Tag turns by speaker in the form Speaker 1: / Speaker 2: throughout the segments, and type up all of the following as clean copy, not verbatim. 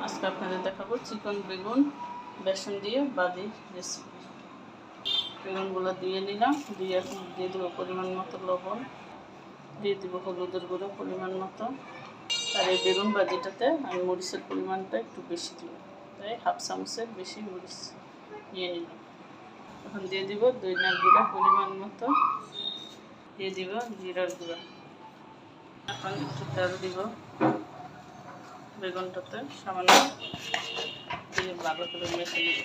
Speaker 1: আজকে আপনাদের দেখাবো চিকন বেগুন বেসন দিয়ে বাদি রেসিপি। বেগুনগুলো দিয়ে নিলাম, দিয়ে এখন দিয়ে দেবো পরিমাণ মতো লবণ, দিয়ে দেবো হলুদের গুঁড়ো পরিমাণ মতো। আর এই বেগুন বাজিটাতে আমি মরিচের পরিমাণটা একটু বেশি দিব, তাই হাফ চামচের বেশি মরিচ নিয়ে নিলাম। এখন দিয়ে দিব ধনিয়ার গুঁড়া পরিমাণ মতো, দিয়ে দিব জিরার গুঁড়া। এখন একটু তেল দিব বেগুনটাতে সামান্য, দিয়ে ভালো করে মেখে নেব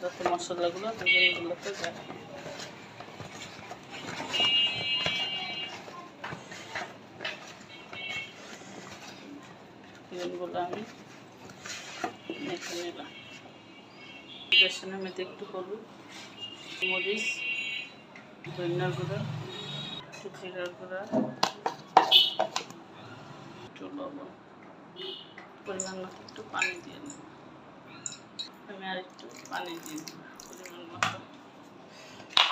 Speaker 1: যাতে মশলাগুলো বেগুনগুলোতে যায়। বেগুনগুলো আমি মেখে নিলাম। বেসনের মধ্যে একটু হলুদ, মরিচ, ধনিয়ার গুঁড়া, একটু জিরার গুঁড়া, একটু লবণ, পরিমাণ মতো একটু পানি দিয়ে নেব। আমি আর একটু পানি দিয়ে দেব পরিমাণ মতো,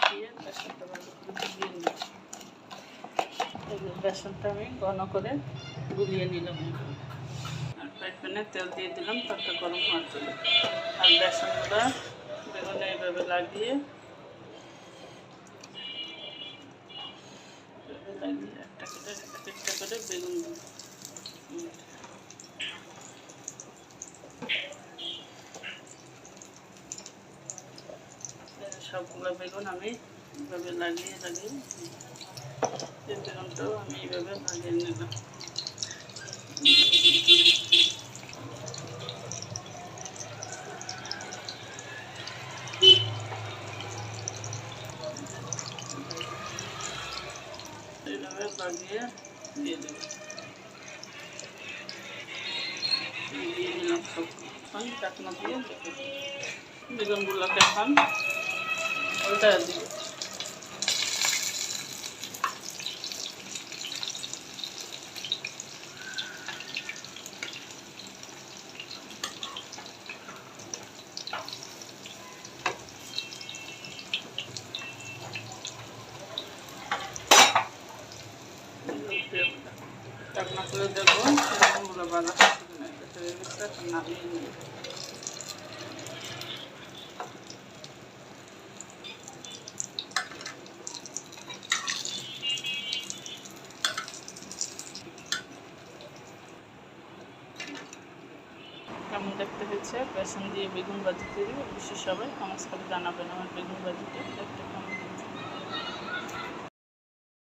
Speaker 1: দিয়ে বেসনটা ভালো করে গুলিয়ে নেব। বেসনটা আমি ঘন করে গুলিয়ে নিলাম। আর ফ্রাই প্যানে তেল দিয়ে দিলাম, তেলটা গরম হওয়ার জন্য। আর বেসনগুলো বেগুনে এইভাবে লাগিয়ে একটা করে বেগুন দিব। সবগুলো বেগুন আমি এইভাবে লাগিয়ে বেগুনটাও আমি এইভাবে লাগিয়ে নিলাম। এইভাবে লাগিয়ে দিয়ে দেব, দিয়ে দিলাম সব। এখন ঢাকনা দিয়ে বেগুনগুলোকে এখন উল্টা দিব। ঢাকনা করে দেখবো বেগুনগুলো ভালো নামিয়ে নিয়ে কেমন দেখতে হয়েছে বেসন দিয়ে বেগুন ভাজি তৈরি। অবশ্যই সবাই কমেন্টস করে জানাবেন আমার বেগুন ভাজিটা দেখতে কেমন।